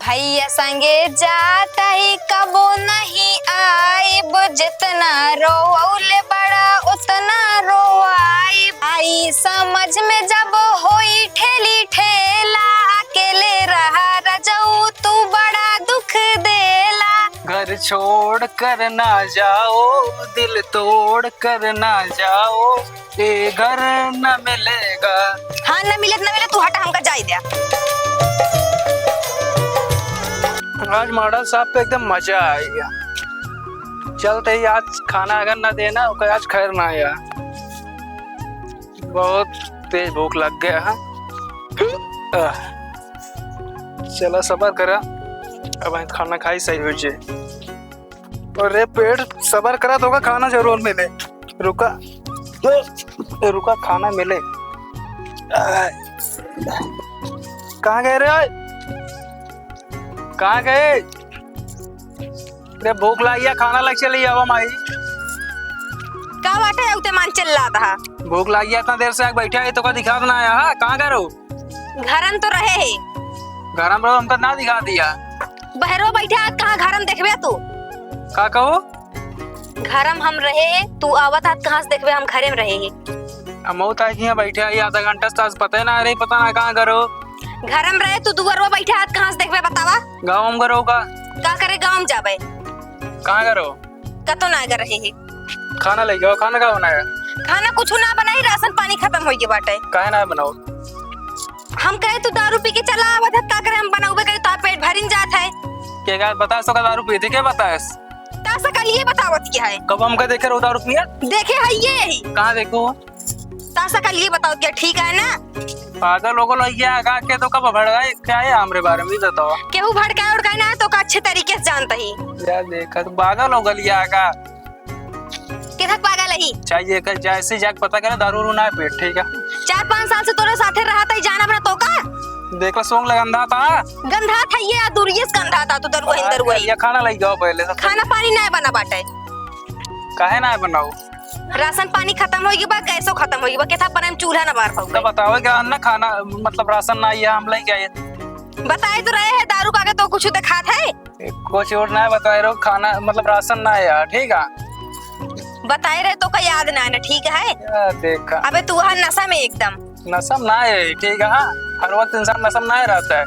भैया संगे जाता ही कबो नहीं आइब, जितना रोवले बड़ा उतना रोआई। आई समझ में जब होई ठेली ठेला, अकेले रहा रजऊ तू बड़ा दुख देला। घर छोड़ कर ना जाओ, दिल तोड़ कर ना जाओ, ये घर न मिलेगा। हाँ न मिले तू हटा, हमका जाई दिया। आज मॉडल साहब पे एकदम मजा आ गया। चलते ही आज खाना अगर ना देना तो आज खैर ना आया। बहुत तेज भूख लग गया है। चलो सबर करा, अब खाना खाई सही हो जाए। और पेट सबर करा तो खाना जरूर मिले। रुका रुका, खाना मिले। कहाँ गए रे? कहाँ गए? भूख लगी, खाना लग चली अब माई। का बाटे उते मान चल रहा था। भूख लगी, इतना देर से बैठा है तो का दिखा ना आया। हाँ कहाँ गए? घरन तो रहे है। घरम रहो, हमका ना दिखा दिया। बहरो बैठा, कहाँ घरम देखबे तू? का कहो? घरम हम रहे है, तू आवत हाथ कहाँ से देखबे? हम घरे में रहे है। मौत आई यहाँ बैठे आई आधा घंटा से, पता ना रही, पता ना कहाँ करो। घरम रहे तू दुआरवा बैठे हाथ कहाँ से देखबे बतावा? गाँव में करो का करे? गाँव में जाबे? कहाँ करो? कतो ना कर रहे है। खाना ले जाओ। खाना का बनाया? खाना कुछ ना बनाई, राशन पानी खत्म हो गया बाटे। काहे ना बनाओ? हम कहे तू दारू पी के चला आवत है, का करे? हम बनाऊबे करे तो पेट भरिन जात है। के का बता सो का दारू पीते के बताएस? ता सकल ये बतावत क्या है? कब हमका देखे रो दारू पिया? देखे है ये। कहाँ देखो? ता सकल ये बताओ क्या ठीक है ना? पागल लोगों लइया का के तो कब भड़काए क्या है हमरे बारे में बताओ। केहू भड़काए उड़काए ना तो का अच्छे तरीके से जानता ही। यार देखा तो पागल हो गलिया का। किधर पागल ही? चाहिए कर जैसे जाके पता करे दारू ना पेट, ठीक है? 4-5 साल से तोरे साथे रहा था, जाना बना तो का? देखला सोंग लगंधा था। गंधा था ये, दूरियस गंधा था तो दरुआ हिंदर हुआ। ये खाना लग जाओ पहले तो। खाना पानी ना बना बाटे। काहे ना बनाओ? राशन पानी खत्म होगी बा, गैसो खत्म होगी बा, केथा बने में चूल्हा ना बार पाऊंगा। बताओ क्या ना खाना मतलब राशन ना ये हम लई गए। बताए तो रहे हैं दारू का तो कुछ दिखात है। कुछ और ना बताए रो, खाना मतलब राशन ना है, ठीक है? बताए रहे तो का याद ना है ना, ठीक है? देखा अबे तू वहाँ नशा में एकदम। नशा ना है, ठीक है? हर वक्त इंसान नशा ना रहता है।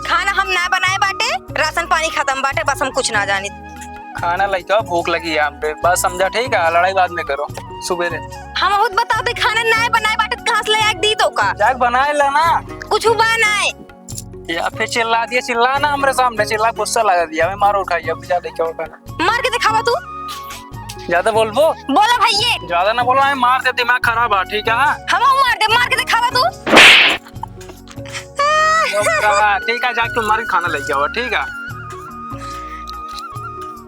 खाना हम ना बनाए बाटे, राशन पानी खत्म बाटे, बस हम कुछ ना जानी। खाना लग जाओ, भूख लगी है हम पे, बस समझा, ठीक है? लड़ाई बाद में करो सुबह। हम खुद बताओ दे, खाना ना बनाए बाटे कहाँ से ले दी तो का? जाग बनाए लेना कुछ बनाए या फिर चिल्ला दिया, चिल्लाना हमरे सामने, चिल्ला गुस्सा लगा दिया, मैं मारो उठाइए। अब ज्यादा क्या होगा? मार के दिखावा तू। ज्यादा बोलबो? बोला भैया ज्यादा ना बोलो, मार दे, दिमाग खराब है, ठीक है? हम मार के दिखावा तू। ठीक है, जाके तुम्हारी खाना ले जाओ, ठीक है?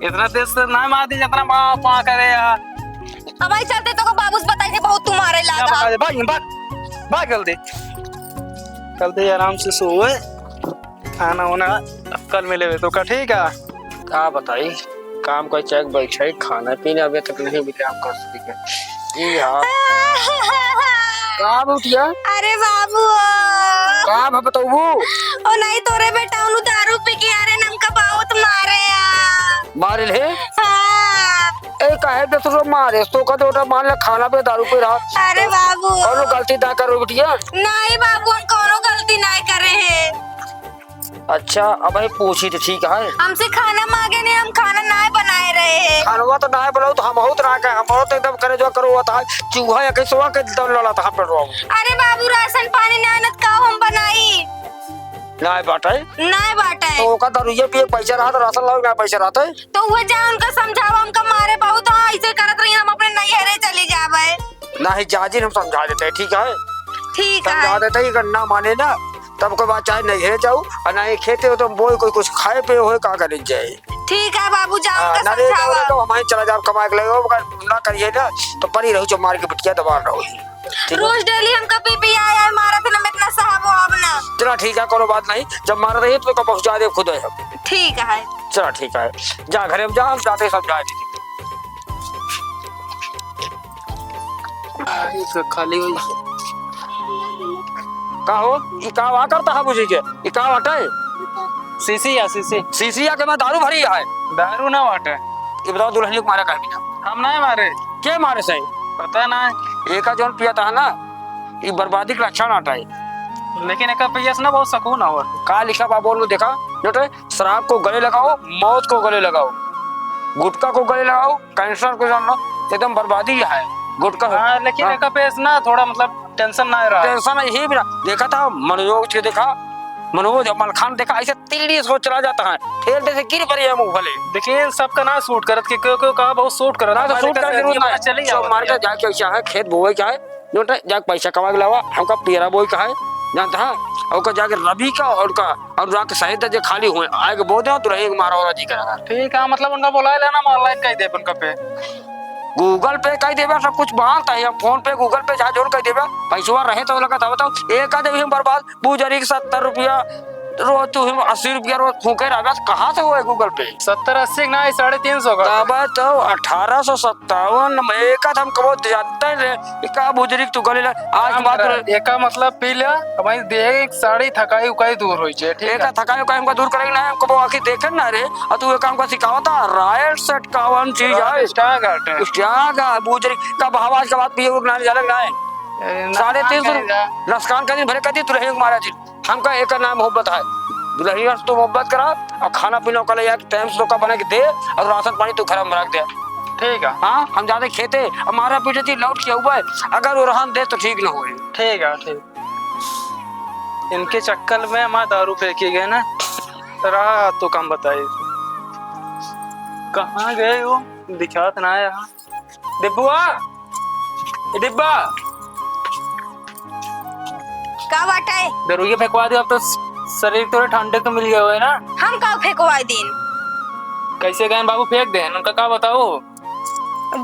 इतना तेज से ना मार दी जितना पा करे यार। अब आई चलते तो को बाबूस बताई थे बहुत तुम्हारे लागा। भाग जल्दी जल्दी, आराम से सोए, खाना होना कल मिले तो का, ठीक है? का बताई काम कोई चेक बैठे, खाना पीना अभी तक नहीं मिले, हम कर सके। ये हां का उठिया? अरे बाबू का बताऊ? ओ नहीं तोरे बेटा उनु दारू पी के अरे नमका बहुत मारे यार। मारे ले? हां ए काहे दे तो मारे तो का दोटा मान ले, खाना पे दारू पे रहा। अरे बाबू कोनो गलती ना करो बिटिया। नहीं बाबू, हम कोनो गलती नहीं करे हैं। अच्छा अब भाई पूछी तो ठीक है। हमसे खाना मांगे ने, हम खाना ना बनाए रहे हैं। खाना तो ना बनाओ तो हम बहुत ना का, हम बहुत एकदम करे जो करो होता चूहा या कैसे के दम लड़ा था हम पे। अरे बाबू राशन पानी नानत का हम बनाई ना बाटे, ना बाटे तो का दारू पे पैसा रहा तो राशन लाओ ना पैसा रहता है तो वो जा उनका समझाओ, हमका मारे बहुत ऐसे करत रही, हम अपने नैहरे चले जावे। ना ही जाजी हम समझा देते हैं, ठीक है? ठीक है समझा देते ही करना माने ना, तब कोई बात चाहे नहीं जाऊ और ना ही खेते हो तो बोल कोई कुछ खाए पे हो का करे जाए। ठीक है बाबू जाओ का ना समझावा। तो हमारे चला जाओ कमा के ले ना करिए ना तो परी रहो जो मार के बिटिया दबा रहो। रोज डेली हमका पी आया है, मारा था ना मैं इतना साहब हो अब ना। चला ठीक है, कोनो बात नहीं, जब मारा रही तो पहुंचा दे खुद है। ठीक है चला ठीक है, जा घरे में जा, हम जाते समझा देंगे। खाली का हो ई का वा करता है मुझे के ई का हटाए सीसी या सीसी सीसिया के में दारू भरी है। दारू ना वाटे ये बताओ दुल्हन को मारा कह बिना हम नहीं मारे के मारे सही पता ना एक का जोन पिया था ना ये बर्बादी का लक्षण आता है। लेकिन एक पैस ना बहुत सुकून हुआ कहा लिखा बा बोल देखा बेटे शराब को गले लगाओ मौत को गले लगाओ गुटखा को गले लगाओ कैंसर को जान लो एकदम बर्बादी है गुटखा। हाँ लेकिन हाँ। एक पैस ना थोड़ा मतलब टेंशन ना रहा टेंशन यही भी ना देखा था मनोज के देखा मनोज मलखान देखा ऐसे तिल्ली सोच चला जाता है ठेलते से गिर पड़ी है मुंह भले। देखिए सबका ना सूट करत के क्यों कहा बहुत सूट करत ना तो सूट कर जरूर ना चली सब मार्केट जाके क्या है खेत बोए क्या है जोटे जाके पैसा कमा के लावा हमका पेरा बोई का है जानता है और का जाके रवि का और जाके शहीद जो खाली हुए आगे बोल दे तो रहेगा मारा और जी करेगा। ठीक है मतलब उनका बुला लेना ऑनलाइन कह दे उनका पे गूगल पे कह देबा सब कुछ बांधता है हम फोन पे गूगल पे जहाँ जोड़ कह देबा पैसा रहे तो लगा था बताओ एक आधे भी हम बर्बाद पूजरी 70 रुपया रोज तू 80 रुपया रोज फूके रहा कहाँ से हुआ गूगल पे 70-80 ना 350 का तब तो 1857 में एक हम कबो जाते रे का बुजुर्ग तू गले आज बात एक का मतलब पी लिया हमारी देह साड़ी थकाई उकाई दूर होई छे ठीक एक है थकाई को हमको दूर करेंगे ना हमको आखिर देखे ना रे और तू एक काम को सिखावता रायल सेट का वन चीज है स्टार गार्ड क्या बुजुर्ग का आवाज का बात पिए वो नानी अलग ना है 350 नस्कान का दिन भरे कर दी तू रहेगा मारा जी हमका एक नाम मोहब्बत है दुल्हनिया से तो मोहब्बत करा और खाना पीना का ले टाइम से तो बना के दे और राशन पानी तू घर में रख दे ठीक है। हाँ हम ज्यादा खेते हमारा पीछे थी लौट किया हुआ है अगर वो रहन दे तो ठीक ना होए। ठीक है ठीक इनके चक्कर में हमारा दारू फेंकी गए ना रहा तो कम बताइए कहाँ गए वो दिखात ना है यहाँ डिब्बुआ डिब्बा का बाटा है दरुइया फेंकवा दे अब तो शरीर थोड़े ठंडे तो मिल गए हुए ना हम का फेंकवाई दिन कैसे गए बाबू फेंक दे उनका क्या बताओ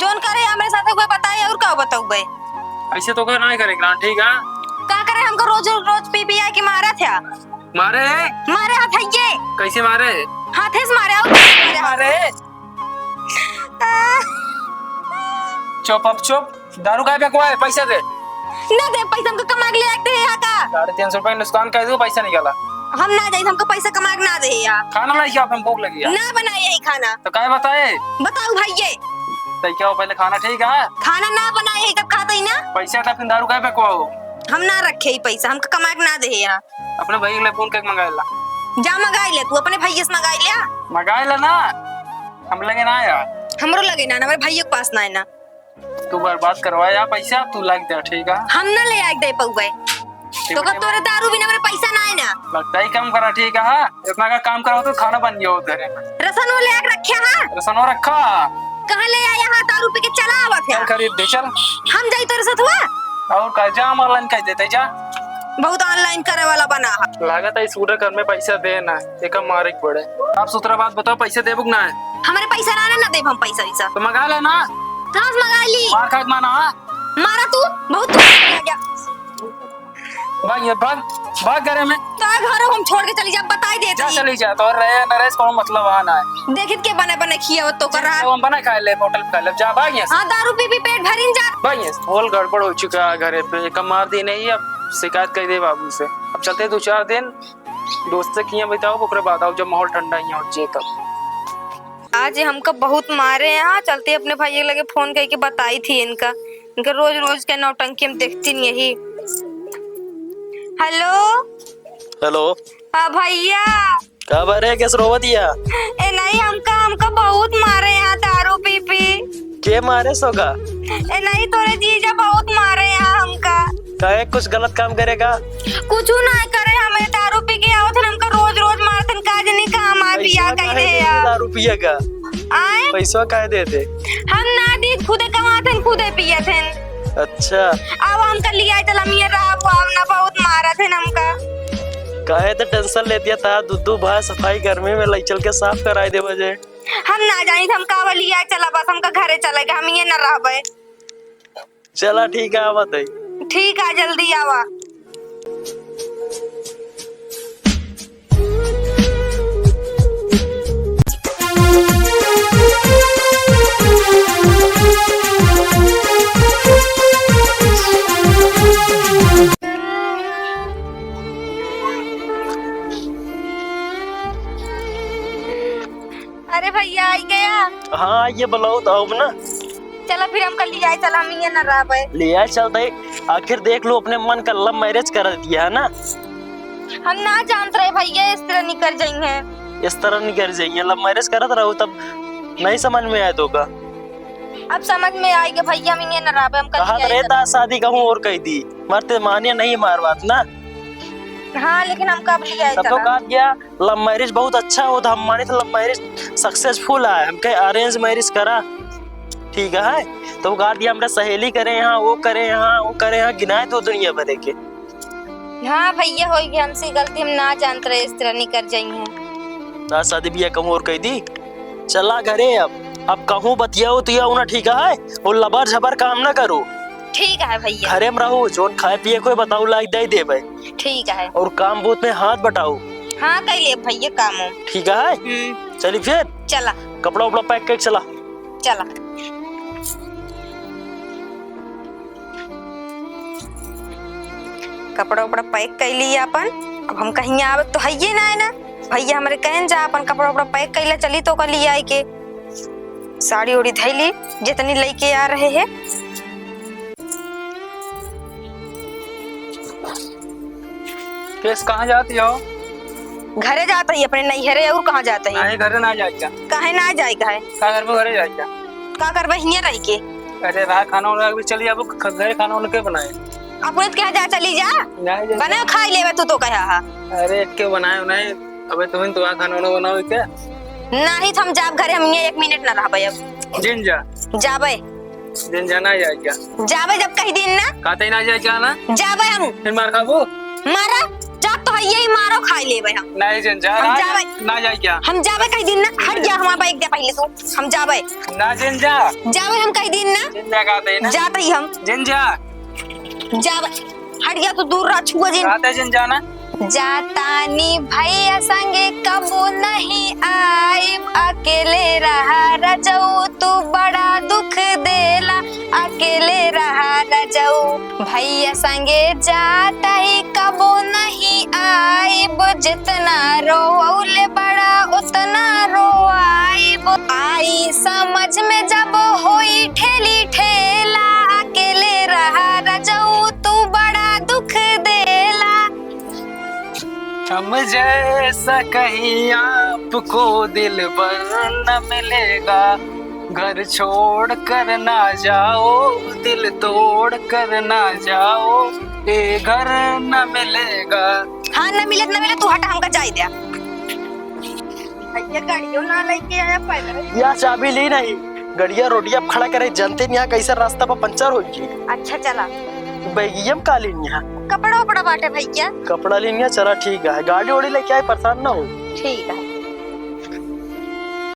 जोन करे हमारे साथ कोई बताए और का बताऊ बे ऐसे तो क्या नहीं करेगा ठीक है का करे हमको रोज रोज पी पी के मारा था मारे मारे हाथ है ये कैसे मारे हाथे से मारे और मारे चुप अब चुप दारू का फेंकवा है पैसा दे ना दे पैसा हमको कमा के ले आते हैं यहाँ का 350 रुपए नुकसान कर दो पैसा निकाला हम ना जाए हमको पैसा कमा के ना दे यार खाना लाई क्या आप भूख लगी है ना बनाए यही खाना तो क्या बताए बताओ भाई ये तो क्या हो पहले खाना ठीक है खाना ना बनाए यही तब खाता ही ना पैसा था फिर दारू का फेंकवाओ हम ना रखे ही पैसा हमको कमा के ना दे यार अपने भाई के लिए फोन करके मंगा ला जा मंगाई ले तू अपने भैया से मंगाई लिया मंगा ला ना हम लगे ना यार हमरो लगे ना हमारे भैया के पास ना है ना तू बर्बाद करवाया पैसा तू लग दे ठीक है हम ना ले आए दे पउए तो कब तोरे दारू बिना मेरे पैसा ना है ना लगता ही कम करा ठीक है इतना का काम करो तो खाना बन गया उधर रसन वो ले आके रखे हां रसनो रखा कहां ले आया हां दारू पी के चला आवत है चल खरीद दे चल हम जाई तोरे साथ हुआ और का जा ऑनलाइन कह देते जा बहुत ऑनलाइन करे वाला बना है लागत है सूटर कर में पैसा देना एक मारे के पड़े आप सूत्रा बात बताओ पैसे दे बुक ना है हमारे पैसा ना दे हम पैसा वैसा तो मंगा लेना कहां से मंगा ली मार खात माना मारा तू बहुत तू आ गया भाग ये भाग भाग घरे में तो घर हम छोड़ के चली जा बताई दे जा चली जा तो रहे नरेश को मतलब आना है देखित के बने बने खिया तो कर रहा हम बना खा ले होटल पे खा ले जा भाग यहाँ हां दारू पी पी पेट भरिन जा भाग यहाँ होल गड़बड़ हो चुका है घरे पे कम मार दी नहीं अब शिकायत कर दे बाबू से अब चलते 2-4 दिन दोस्त से किया बताओ ओकरे बाद आओ जब माहौल ठंडा यहाँ हो जाए तब आज हमको बहुत मारे यहाँ चलते अपने भाई लगे फोन करके बताई थी इनका रोज रोज के नौटंकी हम देखती नहीं यही हेलो हेलो हाँ भैया क्या बात है कैसे रोवा दिया ए नहीं हमका बहुत मारे यहाँ दारू पी पी के मारे सोगा ए नहीं तोरे जीजा बहुत मारे यहाँ हमका कहे कुछ गलत काम करेगा कुछ ना करे हमें दारू पी के आओ थे हमका रोज रोज मारतन काज नहीं काम आ पिया कह दे यार दारू पिएगा आए पैसा काहे दे दे हम ना दी खुदे कमाते खुदे पिए थे अच्छा अब हमका लिया चला मिया रहा ना बहुत मारा थे हमका काहे तो टेंशन ले दिया था दुद्धू भाई सफाई गर्मी में ले चल के साफ कराए दे बजे हम ना जानी हम का लिया चला बस हमका घरे चलेगा हम ये न रहबे चला ठीक है आवत है ठीक है जल्दी आवा अरे भैया आई गया। हाँ ये बुलाओ तो अब ना चलो फिर हम कल ले आए, चलो हम ये न रह पाए। ले आए चल दे। आखिर देख लो अपने मन का लव मैरिज कर दिया है ना। हम ना जानते रहे भैया इस तरह नहीं कर जाएंगे। इस तरह नहीं कर जाइए, लव मैरिज करत रहो तब नहीं समझ में आया तो का। अब समझ में आएगा भैया, हम ये न रह पाए, हम कल कहा ले आए रहता शादी कहूँ और कही दी, मरते मानिए नहीं मार बात ना। चलो। हाँ लेकिन हम कब ले आए तब तो चलो। कहा गया लव मैरिज बहुत अच्छा होता, हम माने तो लव मैरिज सक्सेसफुल है, हम कहे अरेंज मैरिज करा ठीक है। तो कहा दिया हमरा सहेली करे यहाँ, वो करे यहाँ, वो करे यहाँ, गिनाए तो दुनिया भरे के। हाँ भैया हो गया हमसे गलती, हम ना जानते रहे इस तरह नहीं कर जाएंगे। ना शादी भी कहूँ और कही दी, चला घरे अब कहूँ बतियाओ तो ना ठीक है, और लबर झबर काम ना करो। ठीक है भैया। घरे में रहो, जोन खाए पिए कोई बताओ लाइक दे देवे, ठीक है। और काम बूथ में हाथ बटाओ। हाँ कर लिए भैया काम हो। ठीक है चली फिर चला कपड़ा उपड़ा पैक कर चला। चला। कपड़ा उपड़ा पैक कर लिया अपन, अब हम कहीं आवे तो है ये ना भैया हमारे कहन जा अपन कपड़ा उपड़ा पैक कर ले चली तो कर लिया आई के साड़ी उड़ी धैली जितनी लेके आ रहे हैं। केस कहाँ जाती हो? घरे जाता ही अपने नैहरे, और कहाँ जाता है? नहीं घरे ना जाएगा। काहे ना जाएगा है? का घर में घरे जाएगा? का करबे हिया रह के? अरे रहा खाना वाना भी चलिए, अब घरे खाना वाना के बनाए? अपने के जा चली जा बना खाई लेवे तू तो कहा हा। अरे के बनाए नहीं, अबे तुम तो खाना वाना बनाओ क्या? नहीं तो हम जाब घरे, हम ये 1 मिनट ना रहबे अब। जिन जा जाबे जिन जाना जाएगा। जाबे जब कही दिन ना खाते ना जाएगा ना, जाबे हम फिर मार खाबो। मारा जा तो है यही मारो खाई लेवे हम। नहीं जिन जा हम जाबे ना जाएगा। हम जाबे कही दिन ना, हट जा हमारा बाइक दे पहले तो हम जाबे ना जिन जा जाबे हम कही दिन ना जिन जा खाते ना जाते ही हम जिन जा जाबे हट गया तो दूर रह छुआ जिन खाते जिन जाना। जातानी भैया संगे कबो नहीं आए, अकेले रहा रजऊ तू बड़ा दुख देला, अकेले रहा रजऊ भैया संगे जाता ही कबो नहीं आए, जितना रोवले बड़ा उतना रोआई, आई समझ में जब होई ठेली ठेला, अकेले रहा रजऊ तू बड़ा दुख देला। हम जैसा कहीं आपको दिल पर न मिलेगा, घर छोड़ कर ना जाओ, दिल तोड़ कर ना जाओ, ये घर न मिलेगा। हाँ न मिले तू हटा हमका जाए दिया। भैया गाड़ियों ना लेके आया पहले। या चाबी ली नहीं, गड़िया रोडिया खड़ा करे, जानते नहीं यहाँ कैसे रास्ता पर पंचर होगी। अच्छा चला बैगियम का लेनी है, कपड़ा उपड़ा बाटे भैया। कपड़ा लेनी है, चला ठीक है, गाड़ी ओड़ी लेके आए परेशान ना हो। ठीक है।